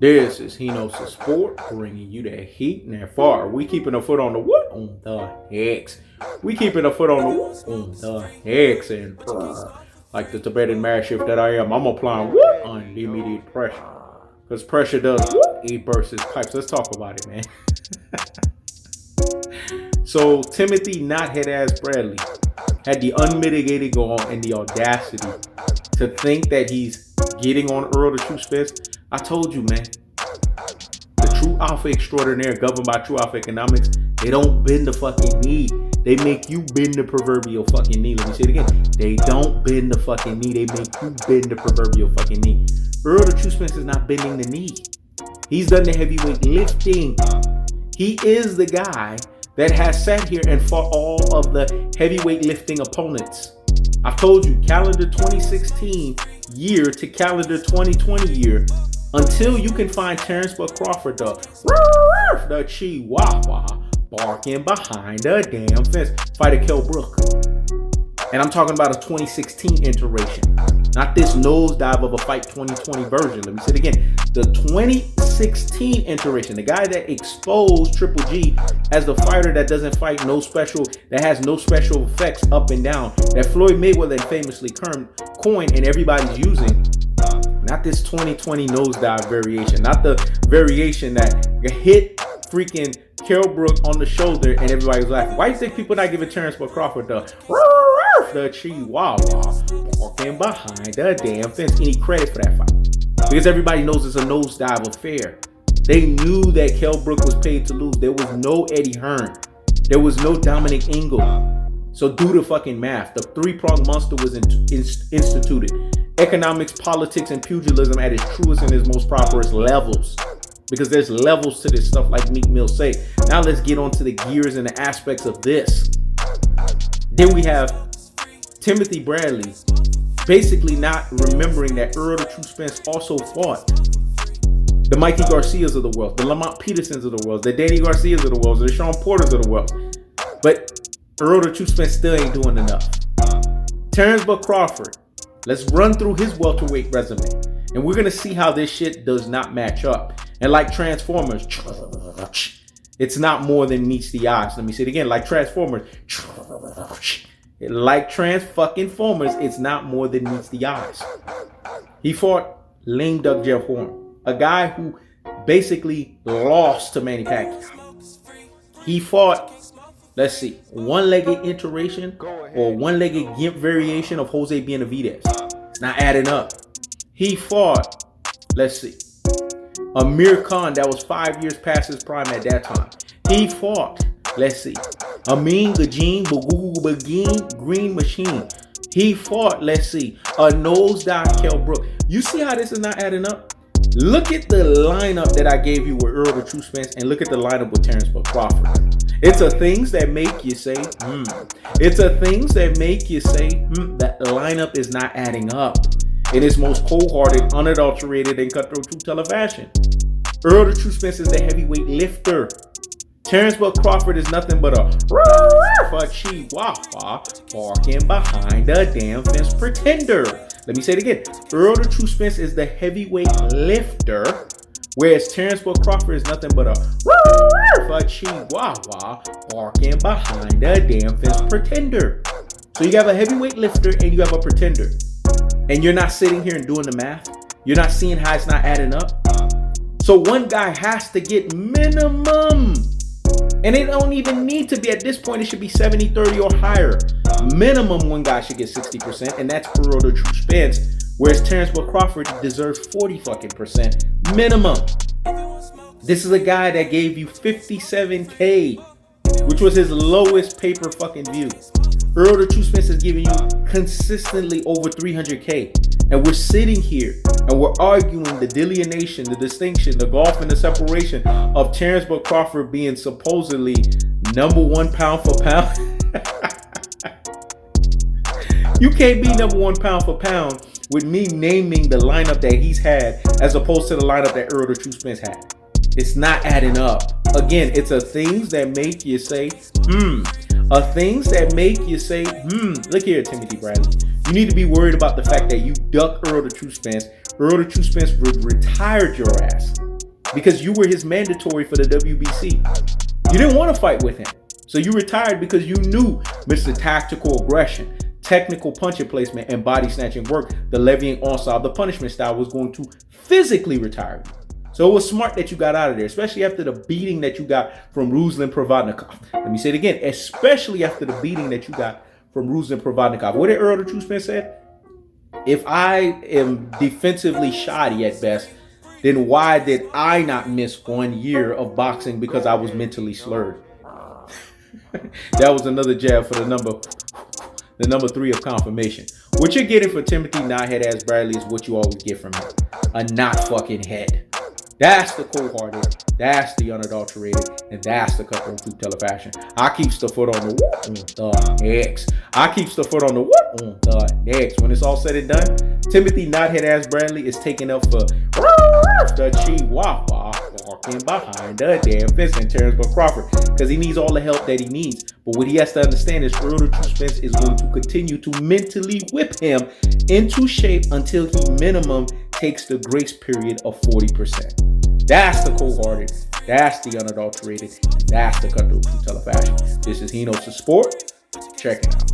This is Hino's Sport, bringing you that heat and that far. We keeping a foot on the what? On the hex. We keeping a foot on the what? On the hex. And like the Tibetan mastiff that I am, I'm applying what? Unlimited pressure. Because pressure does what? It bursts its pipes. Let's talk about it, man. So Timothy Knothead ass Bradley had the unmitigated gall and the audacity to think that he's getting on Errol the True Spence. I told you, man. The true alpha extraordinaire governed by true alpha economics, they don't bend the fucking knee. They make you bend the proverbial fucking knee. Let me say it again. They don't bend the fucking knee. They make you bend the proverbial fucking knee. Errol the True Spence is not bending the knee. He's done the heavyweight lifting. He is the guy that has sat here and fought all of the heavyweight lifting opponents. I've told you, calendar 2016 year to calendar 2020 year, until you can find Terence Crawford, the Chihuahua, barking behind the damn fence, fight a Kell Brook. And I'm talking about a 2016 iteration, not this nosedive of a fight 2020 version. Let me say it again. The 2016 iteration, the guy that exposed Triple G as the fighter that doesn't fight that has no special effects up and down, that Floyd Mayweather famously coined and everybody's using. Not this 2020 nosedive variation, not the variation that hit freaking Kell Brook on the shoulder and everybody's laughing. Why do you think people not giving Terence Crawford the Chihuahua walking behind the damn fence any credit for that fight? Because everybody knows it's a nosedive affair. They knew that Kell Brook was paid to lose. There was no Eddie Hearn. There was no Dominic Ingle. So do the fucking math. The three-pronged monster was instituted. Economics, politics, and pugilism at its truest and its most properest levels. Because there's levels to this stuff, like Meek Mill say. Now let's get on to the gears and the aspects of this. Then we have Timothy Bradley basically not remembering that Errol the True Spence also fought the Mikey Garcias of the world, the Lamont Petersons of the world, the Danny Garcias of the world, the Sean Porters of the world. But Errol the True Spence still ain't doing enough. Terence Crawford, let's run through his welterweight resume. And we're going to see how this shit does not match up. And like Transformers, it's not more than meets the eyes. Let me say it again. Like Transformers, Transformers, it's not more than meets the eyes. He fought lame duck Jeff Horn, a guy who basically lost to Manny Pacquiao. He fought, let's see, one-legged iteration or one-legged gimp variation of Jose Benavidez. It's not adding up. He fought, let's see, Amir Khan that was 5 years past his prime at that time. He fought, let's see, Amin Gajin Begin Green Machine. He fought, let's see, a nosedive Kell Brook. You see how this is not adding up? Look at the lineup that I gave you with Errol the True Spence and look at the lineup with Terence Crawford. It's a things that make you say, It's a things that make you say, that lineup is not adding up. In its most cold-hearted, unadulterated, and cutthroat true-teller fashion. Errol the True Spence is the heavyweight lifter. Terence Crawford is nothing but a Chihuahua barking behind the damn fence pretender. Let me say it again. Errol the True Spence is the heavyweight lifter, whereas Terence Crawford is nothing but a Chihuahua barking behind the damn fence pretender. So you have a heavyweight lifter and you have a pretender. And you're not sitting here and doing the math. You're not seeing how it's not adding up. So one guy has to get minimum. And it don't even need to be at this point. It should be 70-30 or higher. Minimum one guy should get 60%. And that's Errol the True Spence. Whereas Terence Crawford deserves 40% minimum. This is a guy that gave you 57K, which was his lowest paper fucking view. Errol the True Spence is giving you consistently over 300K. And we're sitting here and we're arguing the delineation, the distinction, the gulf and the separation of Terence Crawford being supposedly number one pound for pound. You can't be number one pound for pound with me naming the lineup that he's had as opposed to the lineup that Errol the True Spence had. It's not adding up. Again, it's a things that make you say, things that make you say, Look here, Timothy Bradley. You need to be worried about the fact that you duck Errol the True Spence. Errol the True Spence retired your ass. because you were his mandatory for the WBC. You didn't want to fight with him. So you retired because you knew Mr. Tactical Aggression, technical punching placement, and body snatching work, the levying onslaught, the punishment style was going to physically retire you. So it was smart that you got out of there, especially after the beating that you got from Ruslan Provodnikov. Let me say it again, especially after the beating that you got from Ruslan Provodnikov. What did Errol the True Spence said? If I am defensively shoddy at best, then why did I not miss 1 year of boxing because I was mentally slurred? That was another jab for the number 3 of confirmation. What you're getting for Timothy Knothead Ass Bradley is what you always get from him. A not fucking head. That's the cold-hearted, that's the unadulterated, and that's the cutthroat truth teller fashion. I keeps the foot on the next. I keeps the foot on the next. When it's all said and done, Timothy Knothead Ass Bradley is taking up for the Chihuahua walking behind the damn fence and Terence Crawford, because he needs all the help that he needs. But what he has to understand is Errol the True Spence is going to continue to mentally whip him into shape until he minimum takes the grace period of 40%. That's the cold-hearted, that's the unadulterated, and that's the cutthroat truth teller fashion. This is Hino's the Sport. Check it out.